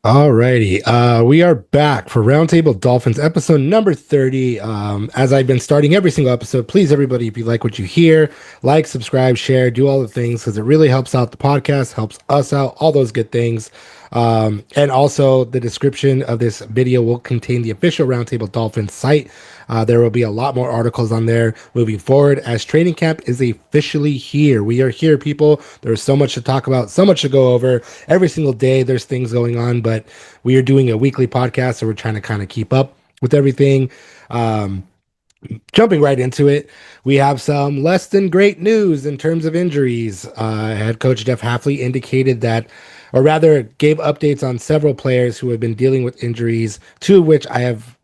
Alrighty, we are back for Roundtable Dolphins episode number 30. As I've been starting every single episode, please, everybody, if you like what you hear, like, subscribe, share, do all the things because it really helps out the podcast, helps us out, all those good things. And also, the description of this video will contain the official Roundtable Dolphins site. There will be a lot more articles on there moving forward as training camp is officially here. We are here, people. There's so much to talk about, so much to go over. Every single day, there's things going on, but we are doing a weekly podcast, so we're trying to kind of keep up with everything. Um, Jumping right into it, we have some less than great news in terms of injuries. Head coach Jeff Hafley indicated that, or rather, gave updates on several players who have been dealing with injuries, two of which I have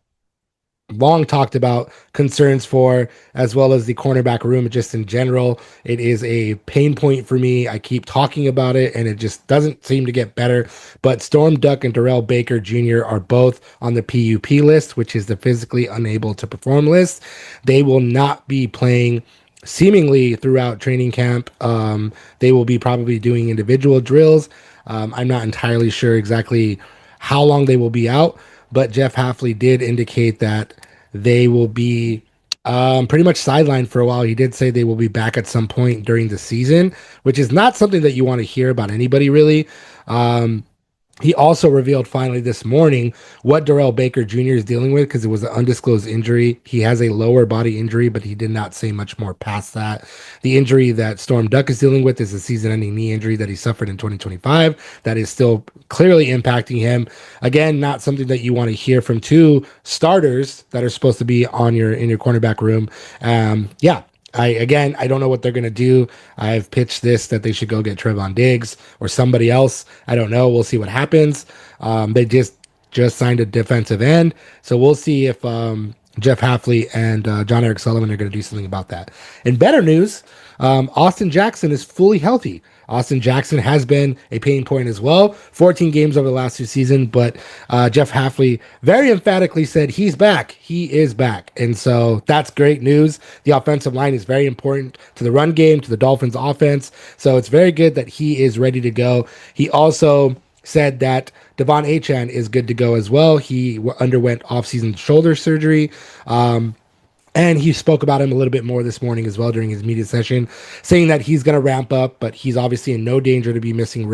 long talked about concerns for, as well as the cornerback room just in general. It is a pain point for me. I keep talking about it and it just doesn't seem to get better. But Storm Duck and Darrell Baker Jr. are both on the PUP list, which is the physically unable to perform list. They will not be playing seemingly throughout training camp. They will be probably doing individual drills. I'm not entirely sure exactly how long they will be out, but Jeff Hafley did indicate that they will be pretty much sidelined for a while. He did say they will be back at some point during the season, which is not something that you want to hear about anybody really. He also revealed finally this morning what Darrell Baker Jr. is dealing with because it was an undisclosed injury. He has a lower body injury, but he did not say much more past that. The injury that Storm Duck is dealing with is a season-ending knee injury that he suffered in 2025 that is still clearly impacting him. Again, not something that you want to hear from two starters that are supposed to be on your in your cornerback room. Yeah, I don't know what they're gonna do. I've pitched this that they should go get Trevon Diggs or somebody else. I don't know. We'll see what happens. They just signed a defensive end, so we'll see if Jeff Hafley and John Eric Sullivan are going to do something about that. In better news, Austin Jackson is fully healthy. Austin Jackson has been a pain point as well. 14 games over the last two seasons, but Jeff Hafley very emphatically said he's back. He is back. And so that's great news. The offensive line is very important to the run game, to the Dolphins offense. So it's very good that he is ready to go. He also said that Devon Achane is good to go as well. He underwent offseason shoulder surgery. And he spoke about him a little bit more this morning as well during his media session, saying that he's going to ramp up, but he's obviously in no danger to be missing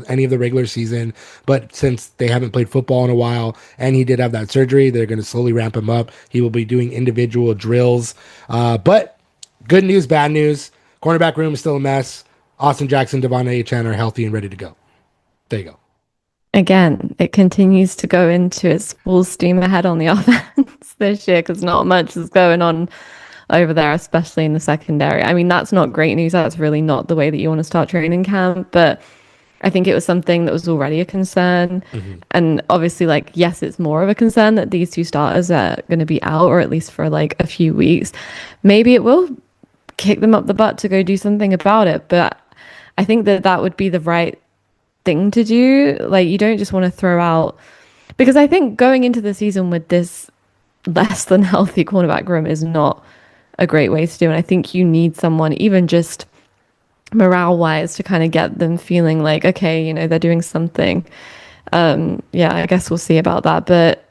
any of the regular season. But since they haven't played football in a while and he did have that surgery, they're going to slowly ramp him up. He will be doing individual drills. But good news, bad news. Cornerback room is still a mess. Austin Jackson, Devon Achane are healthy and ready to go. There you go. Again, it continues to go into its full steam ahead on the offense this year because not much is going on over there, especially in the secondary. I mean, that's not great news. That's really not the way that you want to start training camp. But I think it was something that was already a concern. And obviously, yes, it's more of a concern that these two starters are going to be out, or at least for a few weeks. Maybe it will kick them up the butt to go do something about it. But I think that would be the right thing to do. You don't just want to throw out, because I think going into the season with this less than healthy cornerback room is not a great way to do. And I think you need someone, even just morale wise, to kind of get them feeling like, okay, they're doing something. Yeah, I guess we'll see about that. But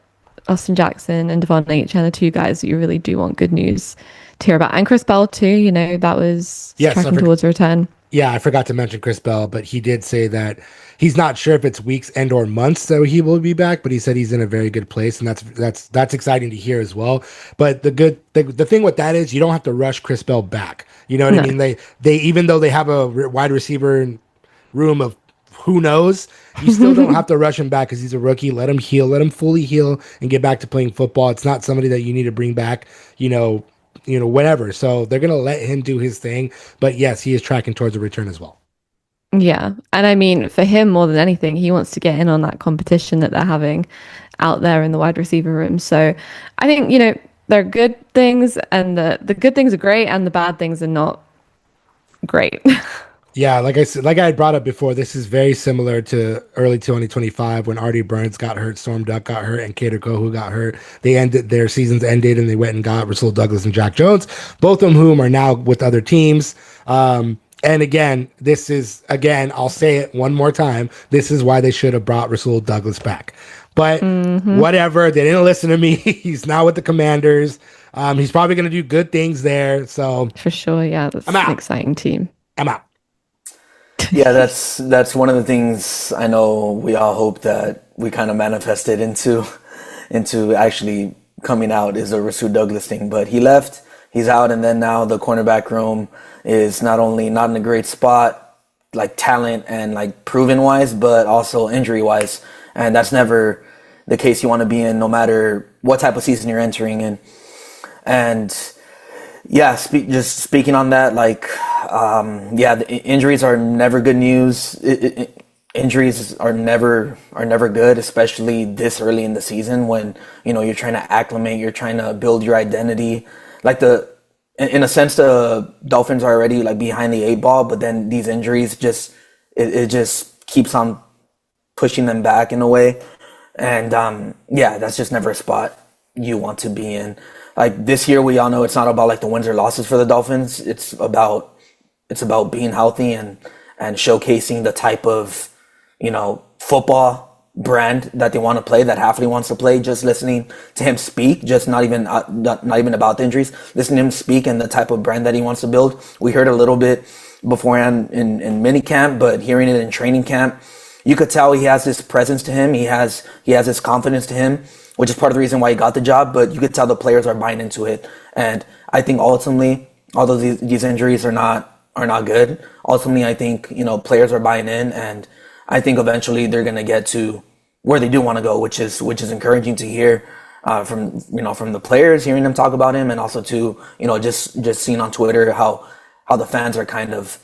Austin Jackson and Devon Achane are two guys that you really do want good news to hear about. And Chris Bell too, that was tracking towards a return. Yeah, I forgot to mention Chris Bell, but he did say that he's not sure if it's weeks and or months that he will be back, but he said he's in a very good place, and that's exciting to hear as well. But the thing with that is you don't have to rush Chris Bell back. You know what I mean? They even though they have a wide receiver room of who knows, you still don't have to rush him back because he's a rookie. Let him heal, let him fully heal and get back to playing football. It's not somebody that you need to bring back, whatever. So they're going to let him do his thing. But yes, he is tracking towards a return as well. Yeah. And I mean, for him, more than anything, he wants to get in on that competition that they're having out there in the wide receiver room. So I think, there are good things, and the good things are great and the bad things are not great. Yeah, like I said, like I had brought up before, this is very similar to early 2025 when Artie Burns got hurt, Storm Duck got hurt, and Kader Kohu got hurt. Their seasons ended, and they went and got Rasul Douglas and Jack Jones, both of whom are now with other teams. And again, I'll say it one more time. This is why they should have brought Rasul Douglas back. But whatever, they didn't listen to me. He's now with the Commanders. He's probably going to do good things there. So For sure, yeah, that's I'm an out. exciting team. I'm out. Yeah, that's one of the things I know we all hope that we kind of manifested into actually coming out is a Rasul Douglas thing. But he left, he's out, and then now the cornerback room is not only not in a great spot, like talent and like proven wise, but also injury wise. And that's never the case you want to be in, no matter what type of season you're entering in. And yeah, just speaking on that, like, yeah, the injuries are never good news. Injuries are never good, especially this early in the season when you're trying to acclimate, you're trying to build your identity. Like in a sense, the Dolphins are already like behind the eight ball, but then these injuries it just keeps on pushing them back in a way. And yeah, that's just never a spot you want to be in. Like this year, we all know it's not about like the wins or losses for the Dolphins. It's about being healthy and showcasing the type of football brand that they want to play, that Hafley wants to play. Just listening to him speak, just not even about the injuries, listening to him speak and the type of brand that he wants to build. We heard a little bit beforehand in mini camp, but hearing it in training camp, you could tell he has this presence to him. He has this confidence to him, which is part of the reason why he got the job. But you could tell the players are buying into it. And I think ultimately, although these injuries are not good, ultimately I think players are buying in, and I think eventually they're gonna get to where they do want to go, which is encouraging to hear from the players, hearing them talk about him, and also to just seeing on Twitter how the fans are kind of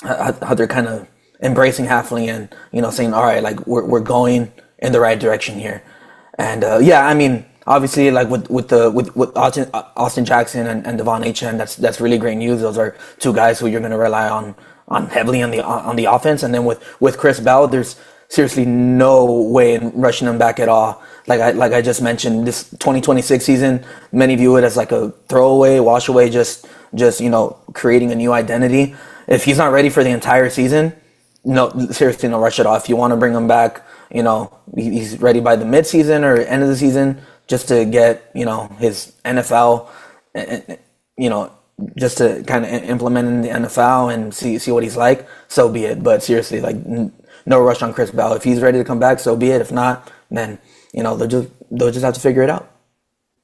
how they're kind of embracing Hafley and saying, all right, like we're going in the right direction here. And yeah, I mean, obviously, like with Austin Jackson and Devon Achane, that's really great news. Those are two guys who you're going to rely on heavily on the offense. And then with Chris Bell, there's seriously no way in rushing him back at all. Like I just mentioned, this 2026 season, many view it as like a throwaway, wash away, just creating a new identity. If he's not ready for the entire season, no, seriously, no rush at all. If you want to bring him back, he's ready by the midseason or end of the season, just to get his NFL, just to kind of implement in the NFL and see what he's like. So be it. But seriously, like no rush on Chris Bell. If he's ready to come back, so be it. If not, then they'll just have to figure it out.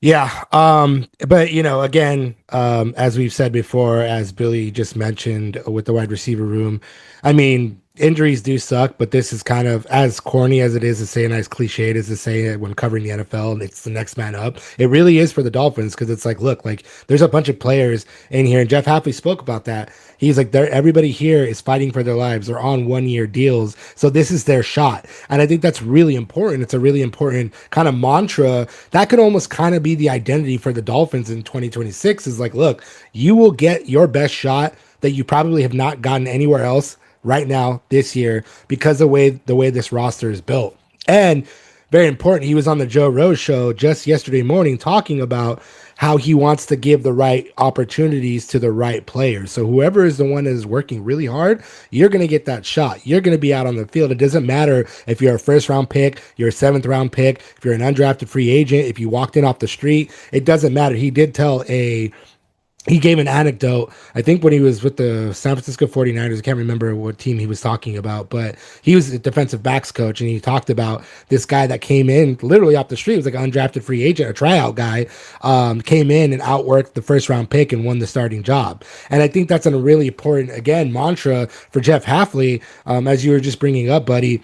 Yeah. But again, as we've said before, as Billy just mentioned with the wide receiver room, I mean, injuries do suck, but this is kind of as corny as it is to say and as cliched as to say it when covering the NFL and it's the next man up. It really is for the Dolphins because it's like, look, like there's a bunch of players in here, and Jeff Hafley spoke about that. He's like, everybody here is fighting for their lives. They're on 1-year deals. So this is their shot. And I think that's really important. It's a really important kind of mantra that could almost kind of be the identity for the Dolphins in 2026 is like, look, you will get your best shot that you probably have not gotten anywhere else right now this year because the way this roster is built. And very important, he was on the Joe Rose show just yesterday morning talking about how he wants to give the right opportunities to the right players. So whoever is the one that is working really hard, you're going to get that shot. You're going to be out on the field. It doesn't matter if you're a first round pick, you're a 7th round pick, if you're an undrafted free agent, if you walked in off the street, it doesn't matter. He gave an anecdote, I think when he was with the San Francisco 49ers, I can't remember what team he was talking about, but he was a defensive backs coach, and he talked about this guy that came in literally off the street. It was like an undrafted free agent, a tryout guy, came in and outworked the first round pick and won the starting job. And I think that's a really important, again, mantra for Jeff Hafley, as you were just bringing up, buddy.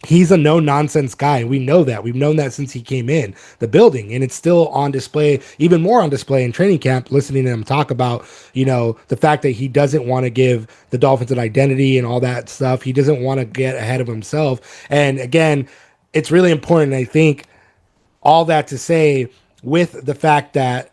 He's a no-nonsense guy. We know that. We've known that since he came in the building, and it's still on display, even more on display in training camp, listening to him talk about, the fact that he doesn't want to give the Dolphins an identity and all that stuff. He doesn't want to get ahead of himself. And again, it's really important, I think, all that to say with the fact that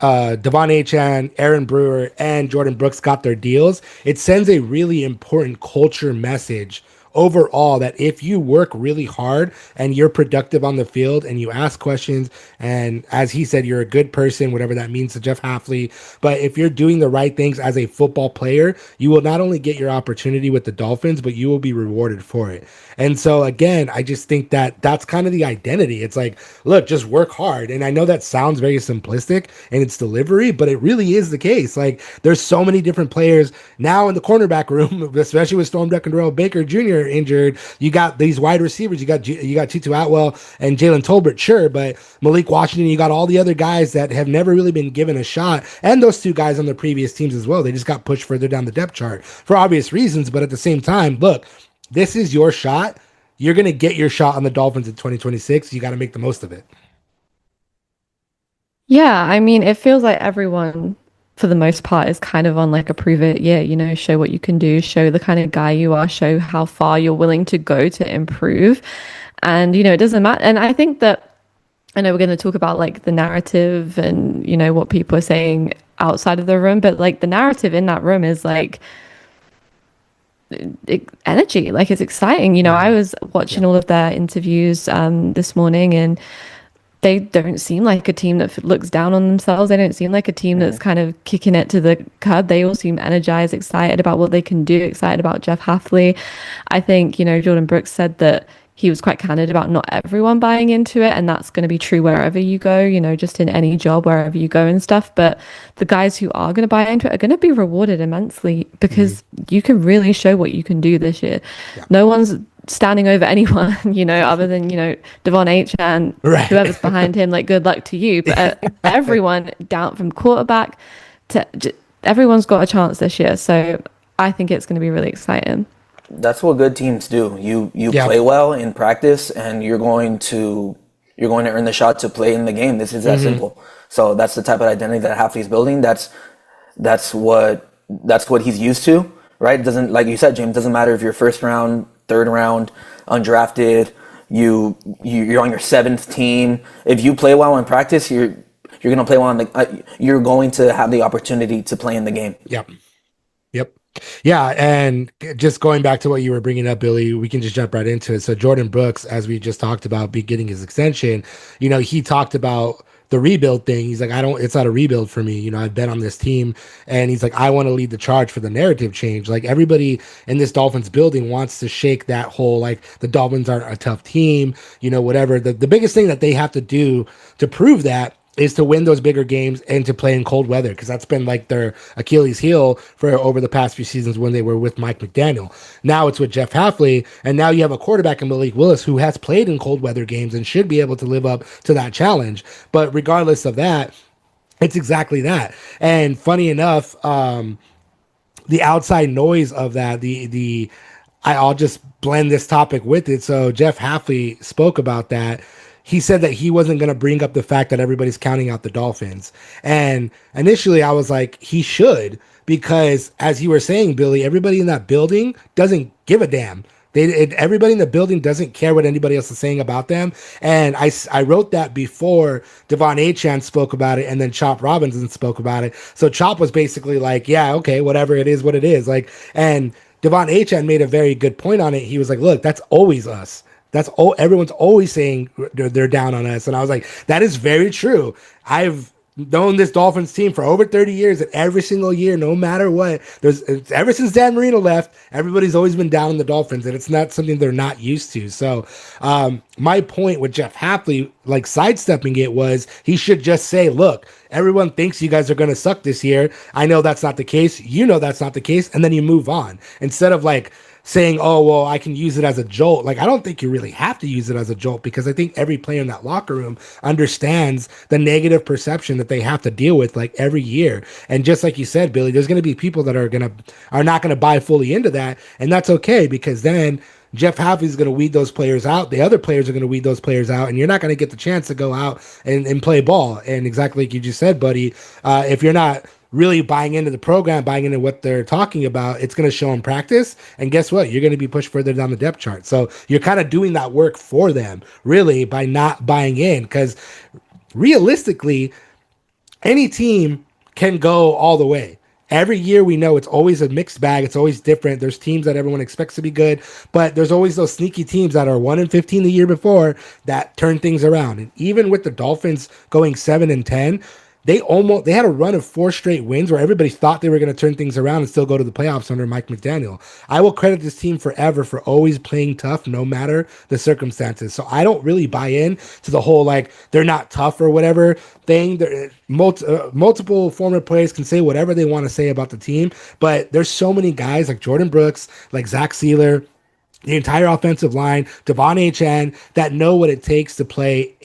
Devon Achane, Aaron Brewer, and Jordyn Brooks got their deals, it sends a really important culture message overall that if you work really hard and you're productive on the field and you ask questions, and as he said, you're a good person, whatever that means to Jeff Hafley, but if you're doing the right things as a football player, you will not only get your opportunity with the Dolphins, but you will be rewarded for it. And so again, I just think that that's kind of the identity. It's like, look, just work hard. And I know that sounds very simplistic in its delivery, but it really is the case. Like, there's so many different players now in the cornerback room, especially with Storm Darrell Baker Jr. injured. You got these wide receivers. You got Tutu Atwell and Jalen Tolbert, sure, but Malik Washington. You got all the other guys that have never really been given a shot, and those two guys on the previous teams as well. They just got pushed further down the depth chart for obvious reasons. But at the same time, look, this is your shot. You're going to get your shot on the Dolphins in 2026. You got to make the most of it. Yeah, I mean, it feels like everyone, for the most part, is kind of on like a prove it. Yeah, show what you can do, show the kind of guy you are, show how far you're willing to go to improve. And, it doesn't matter. And I think that, I know we're going to talk about like the narrative and, what people are saying outside of the room, but like the narrative in that room is like, energy, like it's exciting. I was watching all of their interviews this morning, and they don't seem like a team that looks down on themselves. They don't seem like a team that's kind of kicking it to the curb. They all seem energized, excited about what they can do, excited about Jeff Hafley. I think, Jordyn Brooks said that he was quite candid about not everyone buying into it, and that's going to be true wherever you go, just in any job, wherever you go and stuff. But the guys who are going to buy into it are going to be rewarded immensely because you can really show what you can do this year. Yeah. No one's standing over anyone, other than, Devon H and whoever's behind him, like, good luck to you. But everyone down from quarterback to everyone's got a chance this year. So I think it's going to be really exciting. That's what good teams do. You play well in practice, and you're going to earn the shot to play in the game. This is that simple. So that's the type of identity that Hafley's building. That's what he's used to, right? It doesn't, like you said, James, doesn't matter if you're first round, third round, undrafted, you're on your seventh team. If you play well in practice, you're going to play well you're going to have the opportunity to play in the game. Yep. Yeah, and just going back to what you were bringing up, Billy, we can just jump right into it. So Jordyn Brooks, as we just talked about, getting his extension, he talked about the rebuild thing. He's like, it's not a rebuild for me. I've been on this team, and he's like, I want to lead the charge for the narrative change. Like, everybody in this Dolphins building wants to shake that whole, like, the Dolphins aren't a tough team, whatever. The biggest thing that they have to do to prove that is to win those bigger games and to play in cold weather, because that's been like their Achilles heel for over the past few seasons when they were with Mike McDaniel. Now it's with Jeff Hafley, and now you have a quarterback in Malik Willis who has played in cold weather games and should be able to live up to that challenge. But regardless of that, it's exactly that. And funny enough, the outside noise of that, I'll just blend this topic with it. So Jeff Hafley spoke about that. He said that he wasn't going to bring up the fact that everybody's counting out the Dolphins. And initially I was like, he should, because as you were saying, Billy, everybody in that building doesn't give a damn. Everybody in the building doesn't care what anybody else is saying about them. And I wrote that before Devon Achane spoke about it, and then Chop Robinson spoke about it. So Chop was basically like, yeah, okay, whatever, it is what it is. Like, and Devon Achane made a very good point on it. He was like, look, that's always us. Everyone's always saying they're down on us. And I was like, that is very true. I've known this Dolphins team for over 30 years, and every single year, no matter what, ever since Dan Marino left, everybody's always been down on the Dolphins, and it's not something they're not used to. So my point with Jeff Hafley, like, sidestepping it, was he should just say, look, everyone thinks you guys are going to suck this year. I know that's not the case. That's not the case. And then you move on, instead of like saying, oh, well, I can use it as a jolt. Like, I don't think you really have to use it as a jolt, because I think every player in that locker room understands the negative perception that they have to deal with, like, every year. And just like you said, Billy, there's going to be people that are not going to buy fully into that. And that's okay, because then Jeff Hafley's going to weed those players out. The other players are going to weed those players out, and you're not going to get the chance to go out and play ball. And exactly like you just said, buddy, if you're not really buying into the program, buying into what they're talking about, it's going to show in practice. And guess what? You're going to be pushed further down the depth chart. So you're kind of doing that work for them, really, by not buying in, because realistically, any team can go all the way. Every year we know it's always a mixed bag. It's always different. There's teams that everyone expects to be good, but there's always those sneaky teams that are 1-15 the year before that turn things around. And even with the Dolphins going 7-10, they had a run of 4 straight wins where everybody thought they were going to turn things around and still go to the playoffs under Mike McDaniel. I will credit this team forever for always playing tough no matter the circumstances. So I don't really buy in to the whole like they're not tough or whatever thing. Multiple former players can say whatever they want to say about the team, but there's so many guys like Jordyn Brooks, like Zach Sealer, the entire offensive line, Devon Achane, that know what it takes to play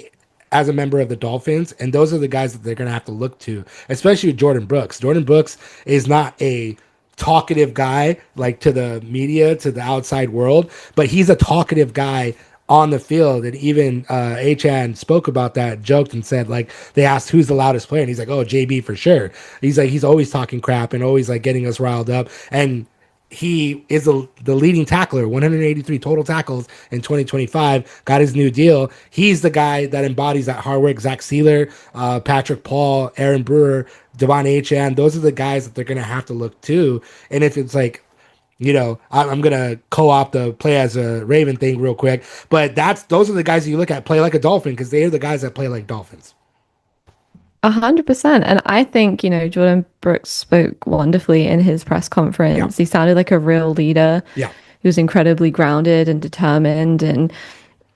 as a member of the Dolphins, and those are the guys that they're going to have to look to, especially with Jordyn Brooks. Jordyn Brooks is not a talkative guy like to the media, to the outside world, but he's a talkative guy on the field. And even Achan spoke about that, joked and said, like, they asked who's the loudest player, and he's like, oh, JB for sure. He's like, he's always talking crap and always like getting us riled up. And he is the leading tackler, 183 total tackles in 2025, got his new deal. He's the guy that embodies that hard work. Zach Sealer, Patrick Paul, Aaron Brewer, Devon Achane, those are the guys that they're going to have to look to. And if it's like, I'm going to co-opt the play as a Raven thing real quick, but those are the guys that you look at play like a Dolphin, because they're the guys that play like Dolphins. 100%. And I think, Jordyn Brooks spoke wonderfully in his press conference. Yeah. He sounded like a real leader. Yeah. He was incredibly grounded and determined. And,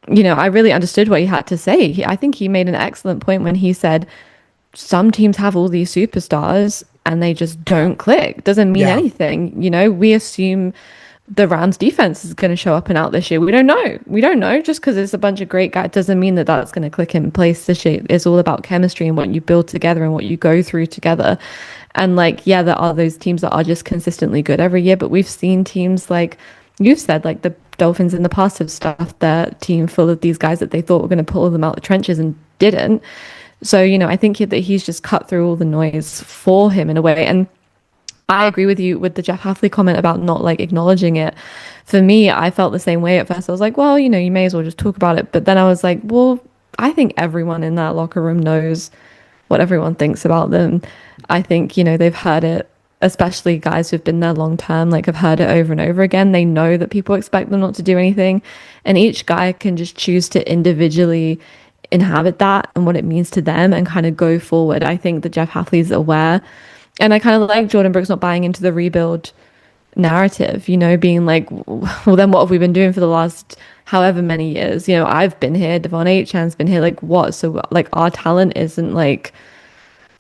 I really understood what he had to say. I think he made an excellent point when he said, some teams have all these superstars and they just don't click. Doesn't mean anything. We assume the Rams defense is going to show up and out this year. We don't know. Just because it's a bunch of great guys doesn't mean that that's going to click in place this year. It's all about chemistry and what you build together and what you go through together. And there are those teams that are just consistently good every year, but we've seen teams like you've said, like the Dolphins in the past have stuffed their team full of these guys that they thought were going to pull them out the trenches and didn't. So, I think that he's just cut through all the noise for him in a way. And I agree with you with the Jeff Hafley comment about not like acknowledging it. For me, I felt the same way at first. I was like, well, you may as well just talk about it. But then I was like, well, I think everyone in that locker room knows what everyone thinks about them. I think, they've heard it, especially guys who've been there long term, like have heard it over and over again. They know that people expect them not to do anything. And each guy can just choose to individually inhabit that and what it means to them and kind of go forward. I think that Jeff Hafley is aware. And I kind of like Jordyn Brooks not buying into the rebuild narrative, being like, well, then what have we been doing for the last however many years? I've been here, Devon Achane's been here, like what? So like our talent isn't like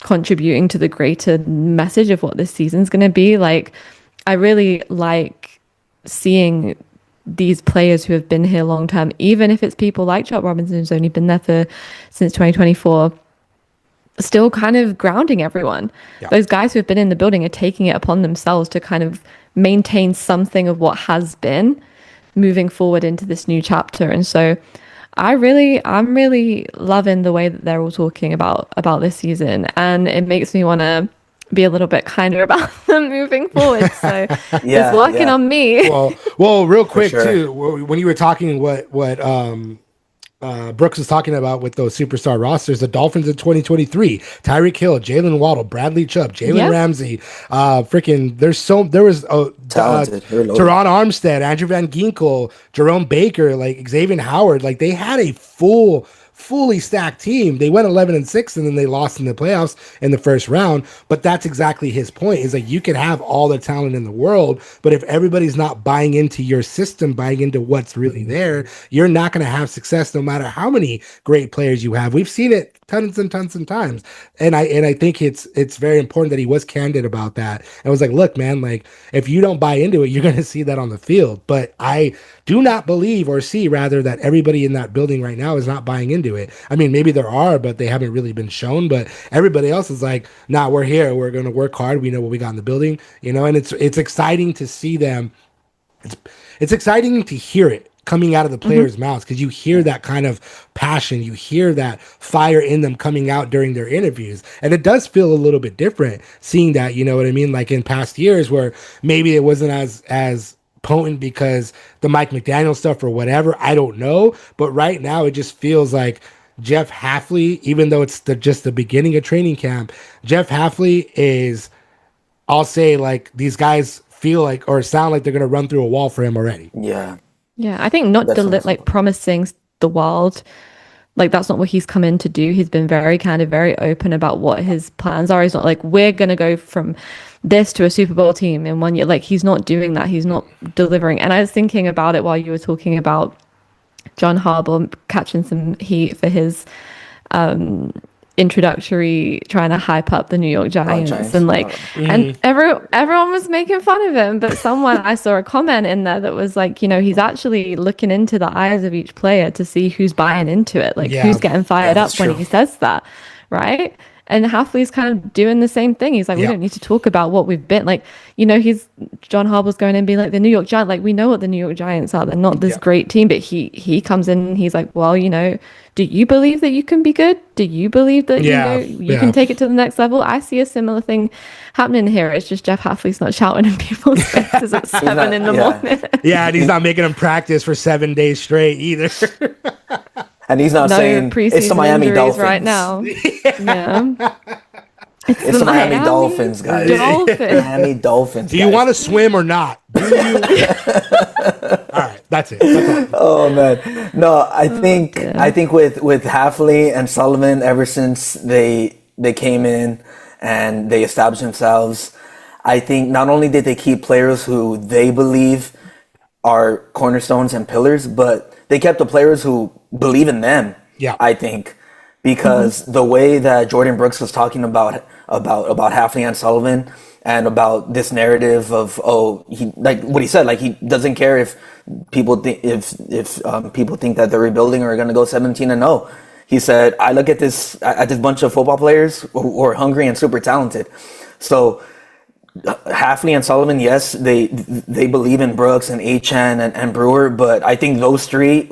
contributing to the greater message of what this season's going to be. Like, I really like seeing these players who have been here long term, even if it's people like Chuck Robinson, who's only been there since 2024, still kind of grounding everyone. Yeah. Those guys who have been in the building are taking it upon themselves to kind of maintain something of what has been moving forward into this new chapter. And so I'm really loving the way that they're all talking about this season, and it makes me want to be a little bit kinder about them moving forward. So it's working on me. Well, real quick too, when you were talking what Brooks was talking about with those superstar rosters, the Dolphins in 2023, Tyreek Hill, Jalen Waddle, Bradley Chubb, Jalen Ramsey, there was talented Teron Armstead, Andrew Van Ginkel, Jerome Baker, like Xavier Howard, like they had a fully stacked team. They went 11-6 and then they lost in the playoffs in the first round. But that's exactly his point, is like you can have all the talent in the world, but if everybody's not buying into your system, buying into what's really there, you're not going to have success no matter how many great players you have. We've seen it tons and tons of times. And I think it's very important that he was candid about that. And was like, look, man, like if you don't buy into it, you're going to see that on the field. But I do not believe, or see rather, that everybody in that building right now is not buying into it. I mean, maybe there are, but they haven't really been shown. But everybody else is like, nah, we're here. We're going to work hard. We know what we got in the building, and it's exciting to see them. It's exciting to hear it coming out of the players' mouths, because you hear that kind of passion, you hear that fire in them coming out during their interviews. And it does feel a little bit different seeing that, you know what I mean? Like in past years where maybe it wasn't as potent because the Mike McDaniel stuff or whatever, I don't know. But right now it just feels like Jeff Hafley, even though it's just the beginning of training camp, Jeff Hafley is I'll say like these guys feel like or sound like they're gonna run through a wall for him already. Yeah, Yeah, I think not that's like understandable. promising the world. Like that's not what he's come in to do. He's been very kind of very open about what his plans are. He's not like we're gonna go from this to a Super Bowl team in 1 year. Like he's not doing that. He's not delivering. And I was thinking about it while you were talking about John Harbaugh catching some heat for his introductory trying to hype up the New York Oh, Giants Giants. and like and everyone was making fun of him, but someone I saw a comment in there that was like, he's actually looking into the eyes of each player to see who's buying into it, like Yeah. who's getting Yeah, fired that's up when true. he says that, right? And Hafley's kind of doing the same thing. He's like, we Yeah. don't need to talk about what we've been like. He's John Harbaugh's going in and being like the New York Giants. Like we know what the New York Giants are. They're not this Yeah. great team, but he comes in and he's like, well, do you believe that you can be good? Do you believe that Yeah. you can take it to the next level? I see a similar thing happening here. It's just Jeff Hafley's not shouting in people's faces at 7 in the yeah. morning. Yeah, and he's not making them practice for 7 days straight either. And he's not No saying it's the preseason Miami injuries Dolphins. right now. Yeah. It's the Miami Dolphins, guys. Dolphins. Miami Dolphins. Do you guys. want to swim or not? Do you? All right, that's it. That's all. Oh man, no. I think with Hafley and Sullivan, ever since they came in and they established themselves, I think not only did they keep players who they believe are cornerstones and pillars, but they kept the players who believe in them. Yeah. I think because the way that Jordyn Brooks was talking about Hafley and Sullivan and about this narrative of he like what he said, like he doesn't care if people think if people think that they're rebuilding or are going to go 17-0. He said, I look at this bunch of football players who are hungry and super talented. So Hafley and Sullivan, yes, they believe in Brooks and Achan and Brewer, but I think those three,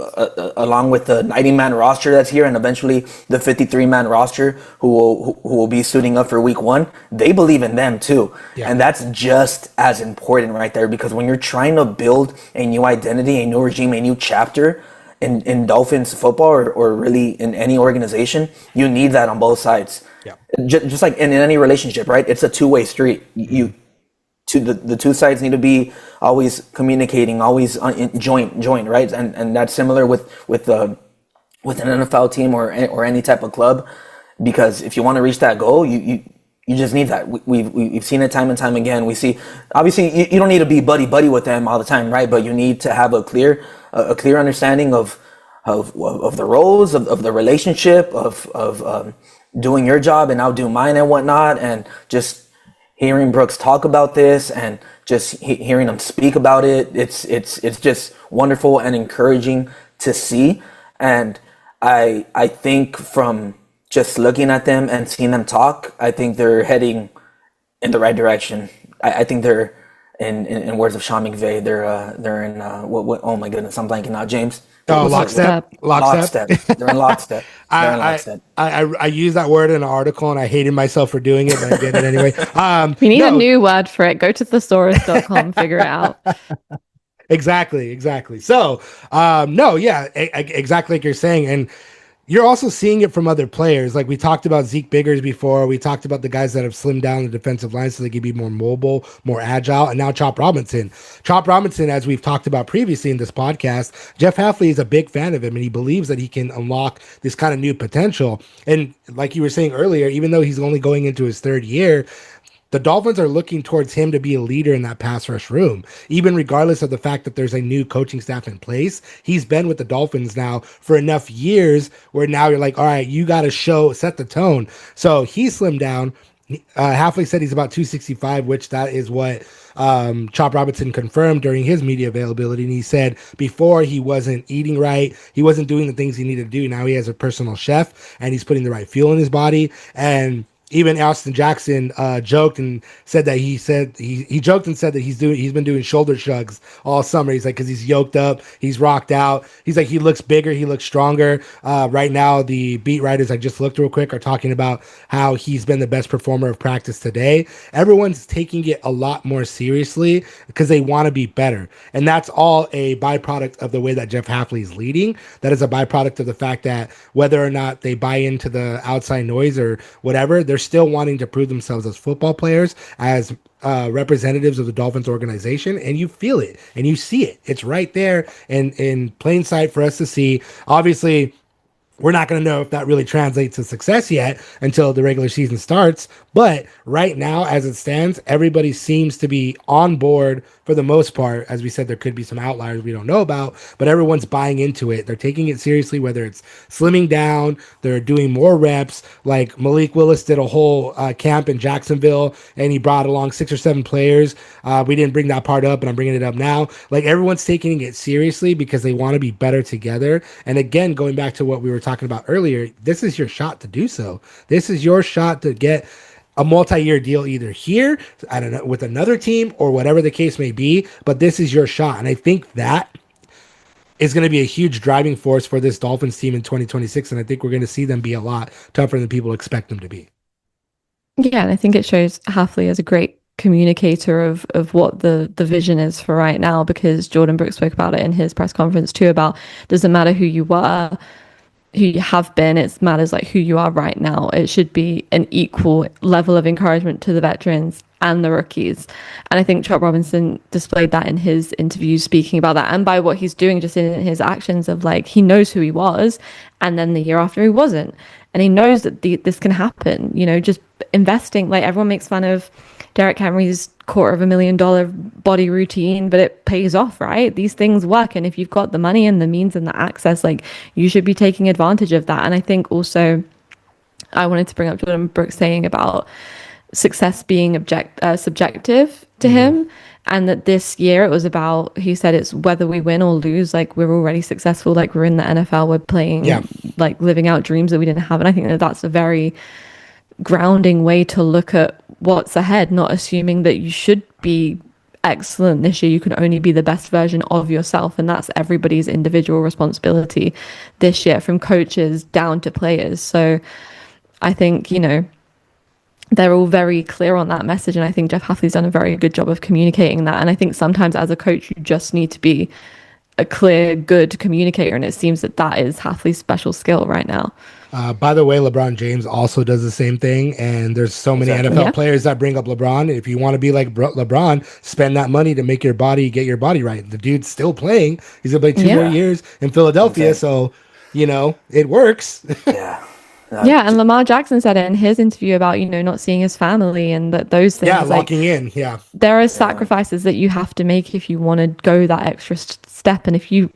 along with the 90-man roster that's here and eventually the 53-man roster who will be suiting up for week 1, they believe in them too. Yeah. And that's just as important right there, because when you're trying to build a new identity, a new regime, a new chapter in Dolphins football or really in any organization, you need that on both sides. Yeah. Just like in any relationship, right? It's a two-way street. The two sides need to be always communicating, always joint, right? And that's similar with an NFL team or any type of club, because if you want to reach that goal, you just need that. We've seen it time and time again. We see, obviously, you don't need to be buddy with them all the time, right? But you need to have a clear understanding of the roles of the relationship of doing your job and I'll do mine and whatnot, and just hearing Brooks talk about this and just hearing him speak about it, it's just wonderful and encouraging to see. And I think from just looking at them and seeing them talk, I think they're heading in the right direction. I think they're in words of Sean McVay, they're in what oh my goodness, I'm blanking out, James. Oh, lockstep. They're in lockstep. They're in I, lockstep. I used that word in an article and I hated myself for doing it, but I did it anyway. We need a No, new word for it. Go to thesaurus.com, figure it out. exactly. So, no, yeah, exactly like you're saying. And you're also seeing it from other players. Like we talked about Zeke Biggers before. We talked about the guys that have slimmed down the defensive line so they can be more mobile, more agile. And now Chop Robinson. Chop Robinson, as we've talked about previously in this podcast, Jeff Hafley is a big fan of him and he believes that he can unlock this kind of new potential. And like you were saying earlier, even though he's only going into his 3rd year, the Dolphins are looking towards him to be a leader in that pass rush room, even regardless of the fact that there's a new coaching staff in place. He's been with the Dolphins now for enough years where now you're like, all right, you got to set the tone. So he slimmed down. Hafley said he's about 265, which that is what Chop Robinson confirmed during his media availability. And he said before he wasn't eating right. He wasn't doing the things he needed to do. Now he has a personal chef and he's putting the right fuel in his body. And even Austin Jackson joked and said that he joked and said that he's been doing shoulder shrugs all summer. He's like, because he's yoked up, he's rocked out. He's like, he looks bigger, he looks stronger. Right now, the beat writers I just looked real quick are talking about how he's been the best performer of practice today. Everyone's taking it a lot more seriously because they want to be better, and that's all a byproduct of the way that Jeff Hafley is leading. That is a byproduct of the fact that whether or not they buy into the outside noise or whatever, they're still wanting to prove themselves as football players, as representatives of the Dolphins organization, and you feel it and you see it. It's right there and in plain sight for us to see. Obviously, we're not going to know if that really translates to success yet until the regular season starts. But right now, as it stands, everybody seems to be on board for the most part. As we said, there could be some outliers we don't know about, but everyone's buying into it. They're taking it seriously, whether it's slimming down, they're doing more reps. Like Malik Willis did a whole camp in Jacksonville, and he brought along 6 or 7 players. We didn't bring that part up, and I'm bringing it up now. Like, everyone's taking it seriously because they want to be better together. And again, going back to what we were talking about earlier, this is your shot to do so. This is your shot to get a multi-year deal either here, I don't know, with another team or whatever the case may be, but this is your shot. And I think that is going to be a huge driving force for this Dolphins team in 2026. And I think we're going to see them be a lot tougher than people expect them to be. Yeah, and I think it shows Hafley as a great communicator of what the vision is for right now, because Jordyn Brooks spoke about it in his press conference too, about doesn't matter who you were, who you have been, it matters like who you are right now. It should be an equal level of encouragement to the veterans and the rookies. And I think Chop Robinson displayed that in his interviews, speaking about that, and by what he's doing just in his actions of like, he knows who he was, and then the year after he wasn't. And he knows that this can happen, you know, just investing. Like, everyone makes fun of Derek Henry's $250,000 body routine, but it pays off, right? These things work. And if you've got the money and the means and the access, like, you should be taking advantage of that. And I think also I wanted to bring up Jordyn Brooks saying about success being subjective to him, and that this year it was about, he said, it's whether we win or lose, like, we're already successful, like, we're in the NFL, we're playing, like, living out dreams that we didn't have. And I think that that's a very grounding way to look at what's ahead, not assuming that you should be excellent this year. You can only be the best version of yourself, and that's everybody's individual responsibility this year, from coaches down to players. So I think, you know, they're all very clear on that message, and I think Jeff Hafley's done a very good job of communicating that. And I think sometimes as a coach, you just need to be a clear, good communicator, and it seems that that is Hafley's special skill right now. By the way, LeBron James also does the same thing, and there's so many NFL players that bring up LeBron. If you want to be like LeBron, spend that money to make your body, get your body right. The dude's still playing. He's going to play 2 more years in Philadelphia, so, you know, it works. Yeah, and Lamar Jackson said it in his interview about, you know, not seeing his family and that those things. Yeah, locking in. Yeah. There are sacrifices that you have to make if you want to go that extra step. And if you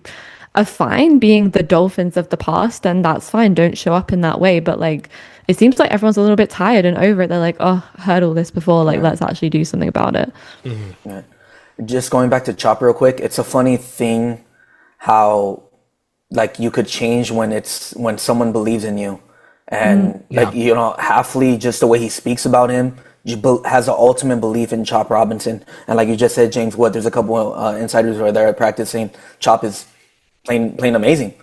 are fine being the Dolphins of the past, then that's fine. Don't show up in that way. But like, it seems like everyone's a little bit tired and over it. They're like, oh, I heard all this before. Like, let's actually do something about it. Mm-hmm. Yeah. Just going back to Chop real quick. It's a funny thing how, like, you could change when someone believes in you. And like, you know, Hafley, just the way he speaks about him, has an ultimate belief in Chop Robinson. And like you just said, James, there's a couple insiders who are there practicing. Chop is playing amazing.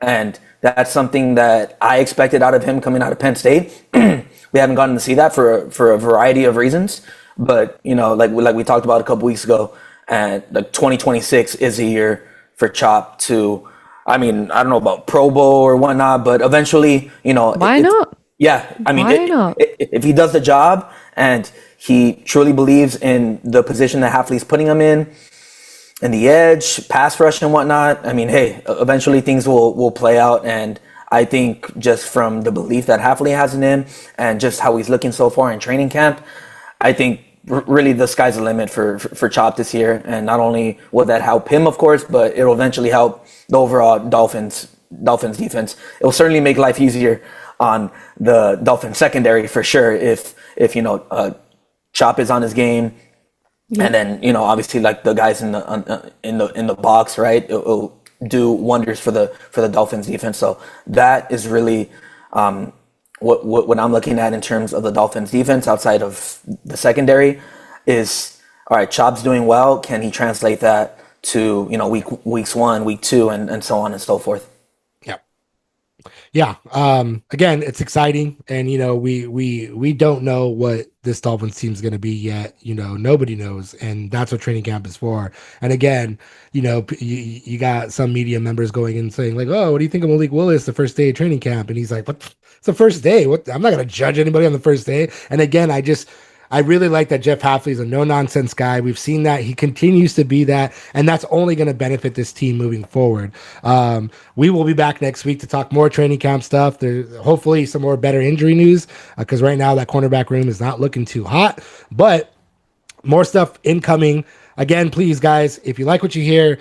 And that's something that I expected out of him coming out of Penn State. We haven't gotten to see that for a variety of reasons. But, you know, like we talked about a couple weeks ago, and like 2026 is a year for Chop to, I mean, I don't know about Pro Bowl or whatnot, but eventually, you know. Why not? Yeah. I mean, if he does the job and he truly believes in the position that Hafley's putting him in the edge, pass rush and whatnot, I mean, hey, eventually things will play out. And I think just from the belief that Hafley has in him and just how he's looking so far in training camp, I think really the sky's the limit for Chop this year. And not only will that help him, of course, but it'll eventually help the overall Dolphins defense. It will certainly make life easier on the Dolphins secondary for sure if you know, Chop is on his game. And then, you know, obviously like the guys in the box, right? It'll do wonders for the Dolphins defense. So that is really what I'm looking at in terms of the Dolphins defense outside of the secondary is, all right, Chop's doing well. Can he translate that to, you know, weeks 1, week 2, and so on and so forth? Yeah. Again, it's exciting, and you know, we don't know what this Dolphins team is going to be yet. Nobody knows, and that's what training camp is for. And again, you got some media members going and saying like, "Oh, what do you think of Malik Willis the first day of training camp?" And he's like, "What? It's the first day. What? I'm not going to judge anybody on the first day." And again, I really like that Jeff Hafley is a no-nonsense guy. We've seen that. He continues to be that, and that's only going to benefit this team moving forward. We will be back next week to talk more training camp stuff. There's hopefully some more better injury news, because right now that cornerback room is not looking too hot, but more stuff incoming. Again, please, guys, if you like what you hear,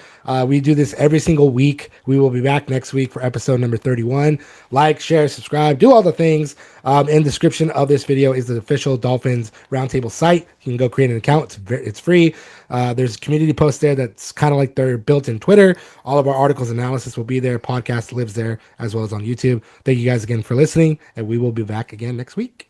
we do this every single week. We will be back next week for episode number 31. Like, share, subscribe, do all the things. In the description of this video is the official Dolphins Roundtable site. You can go create an account. It's free. There's a community post there that's kind of like their built-in Twitter. All of our articles analysis will be there. Podcast lives there as well as on YouTube. Thank you guys again for listening, and we will be back again next week.